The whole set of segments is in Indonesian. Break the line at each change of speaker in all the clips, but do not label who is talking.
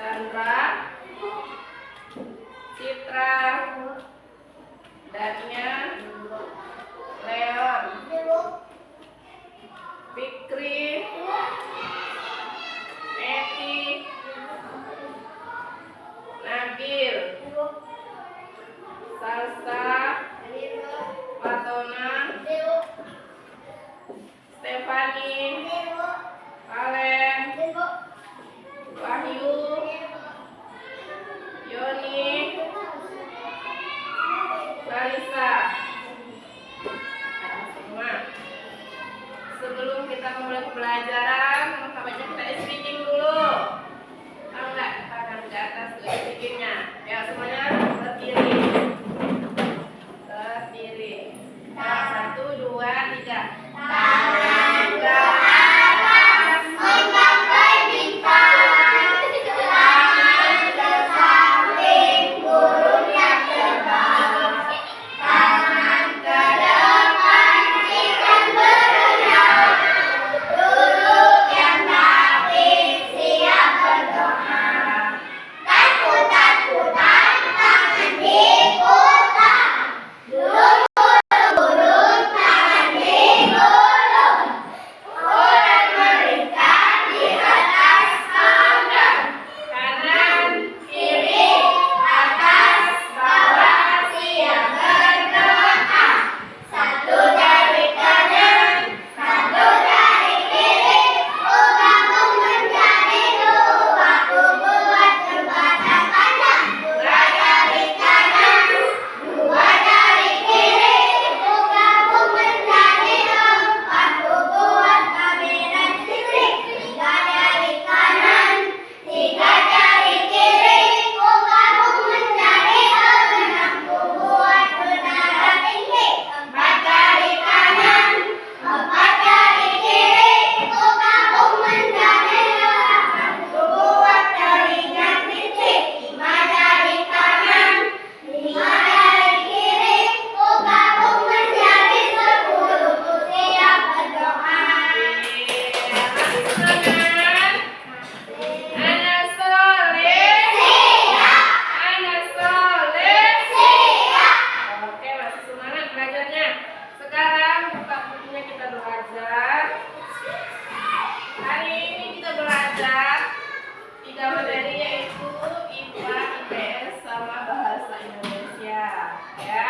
Sandra, Citra, Dania, Leon, Fikri, Eti, Nabil, Salsa, Fatona, Stefani, Valen, Wahyu, Yoni, Larissa. Semua. Sebelum kita memulai pembelajaran, sahabatnya kita speaking dulu. Tahu nggak tangan ke atas tuh speakingnya? Ya semuanya berdiri. Berdiri. Nah, 1, 2, 3. Tangan ke atas menggapai bintang. Tangan ke samping burung yang terbang. Tangan ke depan ikan berenang. Duduk yang rapih siap berdoa. Takut-takutan tangan diputar. Burung-burung tangan digulung. Orang melingkar di atas panggang. Kanan, kiri, atas, bawah siap berdoa. Satu jari kanan, satu jari kiri. Ku gabung menjadi dua, ku buat jembatan pandang. Dua jari kanan, dua jari kiri. Ku gabung menjadi empat, ku buat kabinet listrik. Tiga jari kanan, tiga jari kiri. Ku gabung menjadi enam, ku buat menara tinggi. Empat jari kanan, empat jari kiri. Ku gabung menjadi delapan, ku buat jaringan listrik. Lima jari kanan, lima jari kiri. Ku gabung menjadi 10, ku siap berdoa. Anak soleh, siap. Anak soleh, siap. Oke, masih semangat belajarnya. Sekarang buka bukunya, kita belajar. Hari ini kita belajar 3 materi, yaitu IPA, IPS, sama bahasa Indonesia. Ya.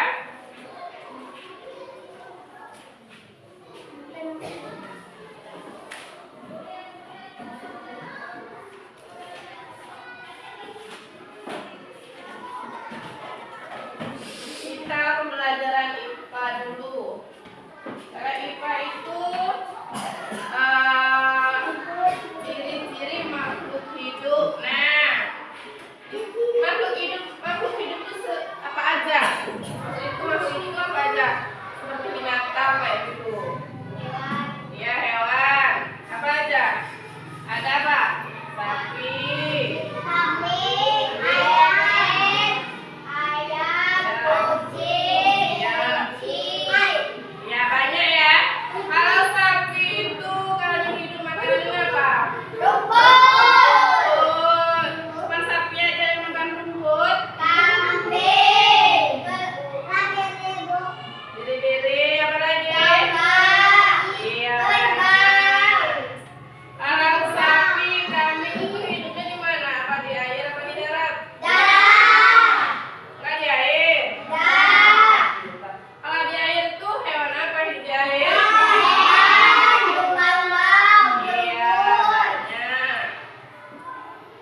Kita pembelajaran IPA dulu. Karena IPA itu ciri-ciri makhluk hidup. Nah, makhluk hidup itu apa aja? Itu makhluk hidup apa aja? Seperti binatang kayak gitu. Ya, hewan. Apa aja? Ada apa? Sapi, ya banyak ya. Kalau sapi itu kalau hidup makanannya apa? Rumput. Cuma sapi aja yang makan rumput. Biri-biri, apa lagi? Iya. Kalau sapi, kambing itu hidupnya di mana? Apa di air, apa di darat? Nggak di air. Kalau di air itu hewan apa hidup di air? Iya, banyak.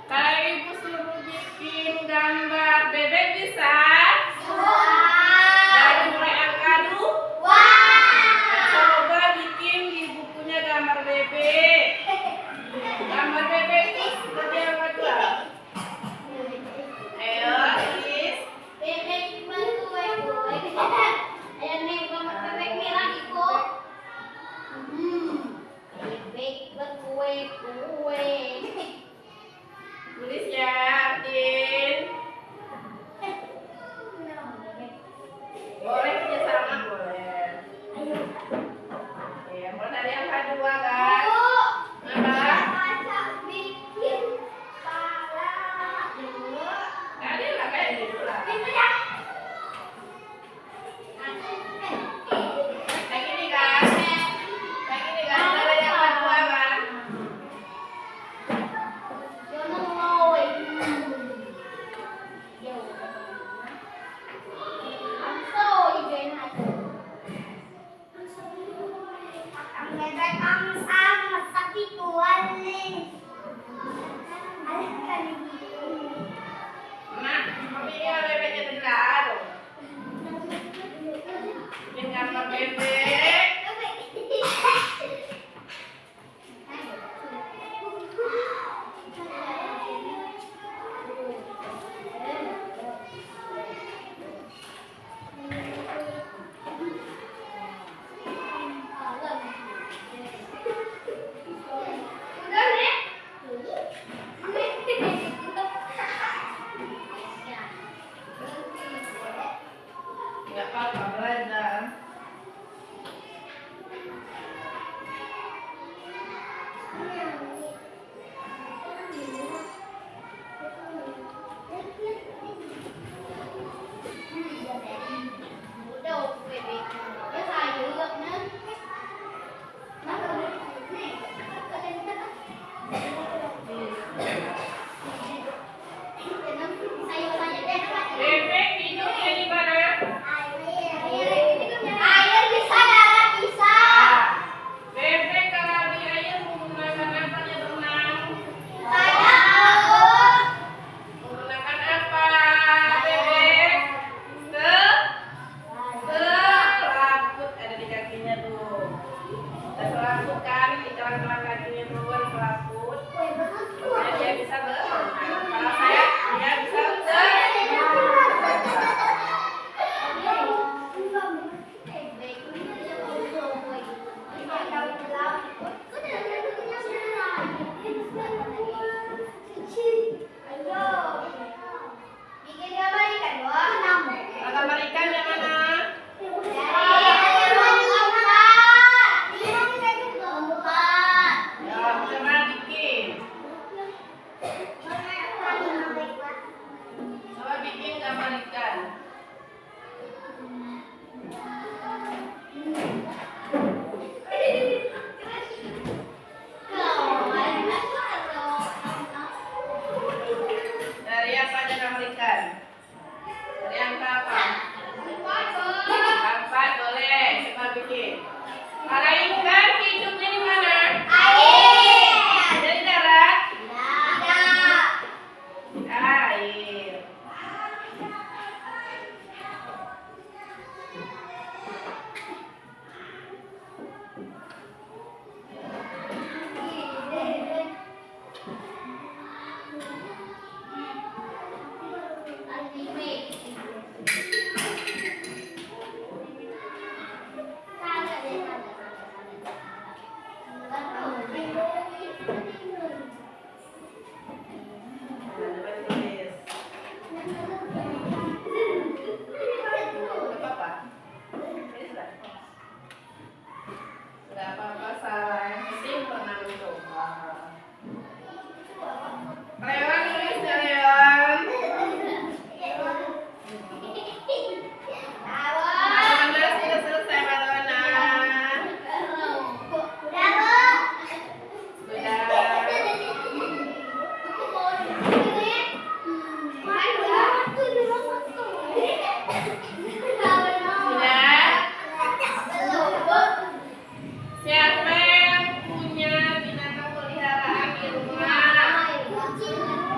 Kalau ibu suruh bikin gambar bebek bisa? Dari mulai angka 2. Coba bikin di bukunya gambar bebek. Gambar bebek itu seperti apa tuh? Ayo, Sis. Tulis ya, Artin. Boleh kerjasama, boleh. Ya, mulai dari angka 2 kan? Apa?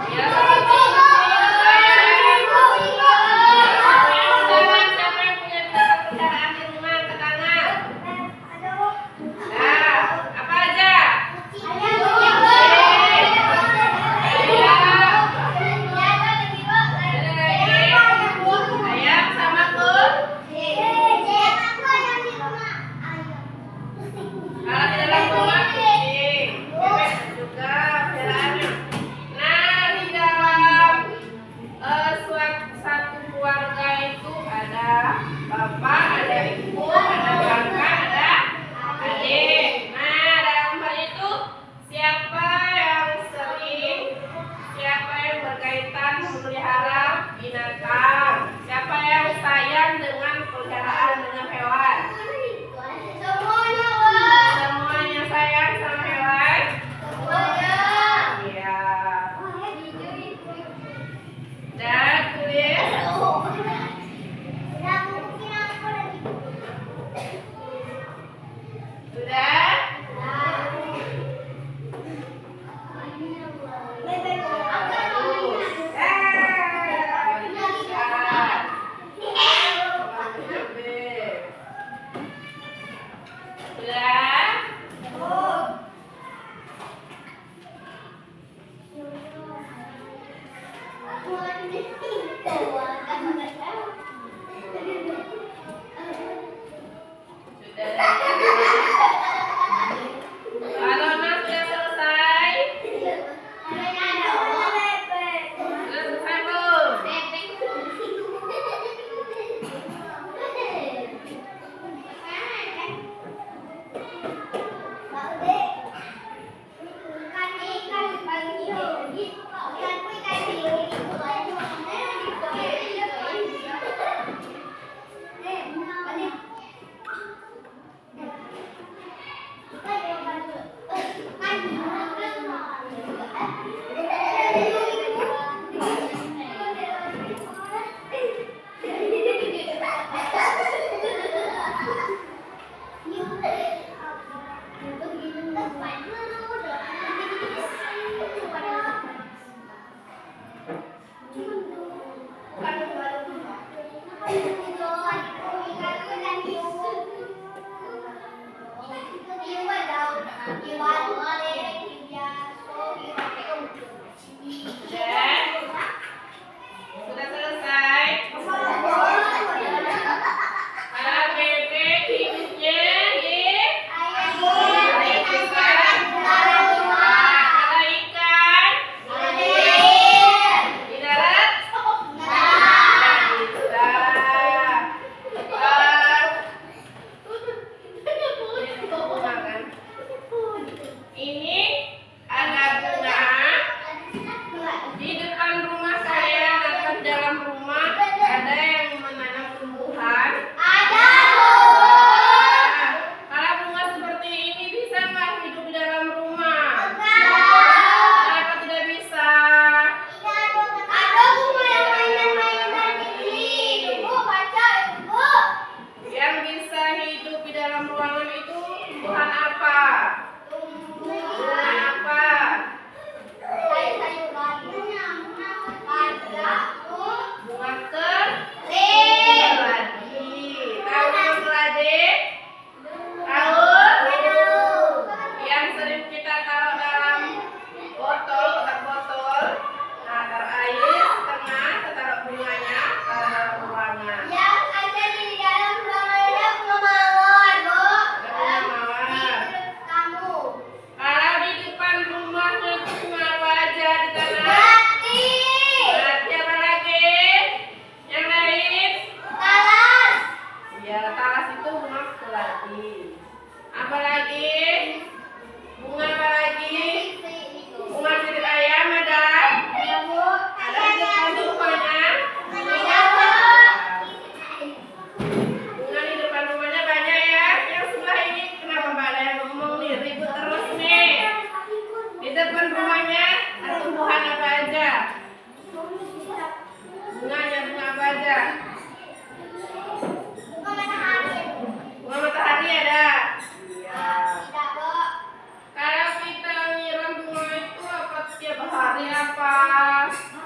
Ya, seperti kucing, sayang. Siapa yang punya binatang peliharaan di rumah? Angkat tangan. Nah, apa aja? Ayam sama kalau di dalam rumah kucing, bebek juga peliharaannya. Nah, di dalam satu keluarga itu ada bapak, ada ibu, ada kakak, ada adik. Nah, dalam hal itu siapa yang berkaitan memelihara binatang? Siapa yang sayang dengan peliharaan dengan hewan? Semuanya sayang sama hewan? Iya. Dan tulis. Sudah? Kalau Nas sudah selesai? Sudah selesai belum?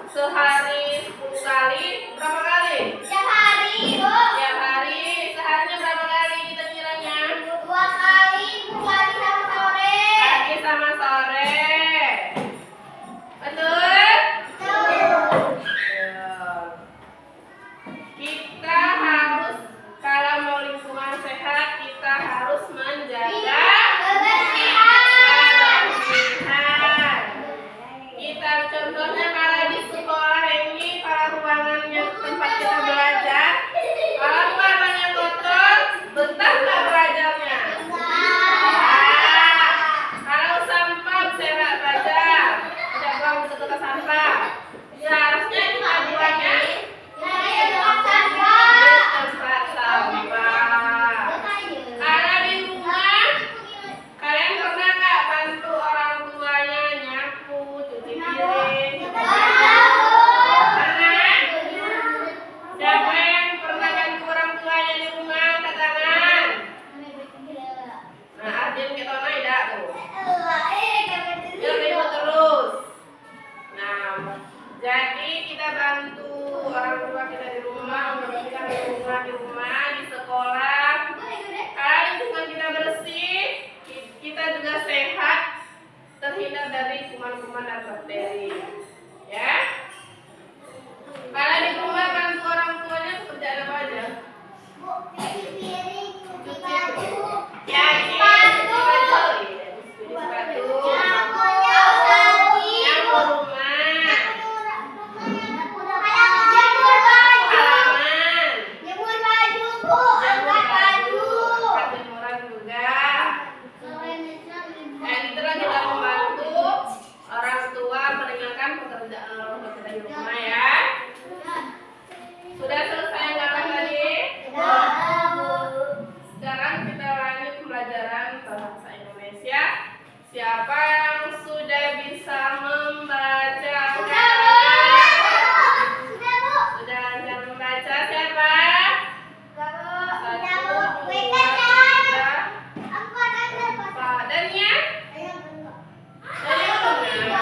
Sehari 10 kali, berapa kali?
Tiap hari, Bu.
Tiap hari, seharinya berapa kali kita nyiranya?
2 kali, pagi sama sore.
Pagi sama sore. Betul?
Betul.
Kita harus, kalau mau lingkungan sehat, kita harus menjaga kebersihan. Kita contohnya kalau di sekolah ini, kalau ruangannya tempat kita belajar, kalau ruangannya kotor, betah nggak belajarnya? Nah, kalau sampah saya nggak belajar, tidak buang ke tempat sampah. Seharusnya kita buangnya di tempat sampah. Karena di rumah, kalian pernah nggak bantu orang tuanya nyapu, cuci piring? Pernah? Siapa yang pernah bantu orang tuanya di rumah? Angkat tangan. Nah, Adin kita tidak tuh. Biar ribut terus. Nah, jadi kita bantu orang tua kita di rumah, membersihkan lingkungan di rumah, di sekolah. Kalau lingkungan kita bersih, kita juga sehat, terhindar dari kuman-kuman dan bakteri. Ya. Kalau di rumah bantu orang tuanya pekerjaan apa aja? Ya, cuci baju, nyapu rumah, halaman, angkat jemuran juga. Dan itulah kita membantu orang tua meninggalkan pekerjaan orang tua kita di rumah ya. Sudah selesai anggapan tadi? Sekarang kita lanjut pembelajaran bahasa Indonesia. Siapa yang sudah bisa membaca? Sudah lancar membaca siapa? 1, 2, 3, 4. Dania? Dania belum ya?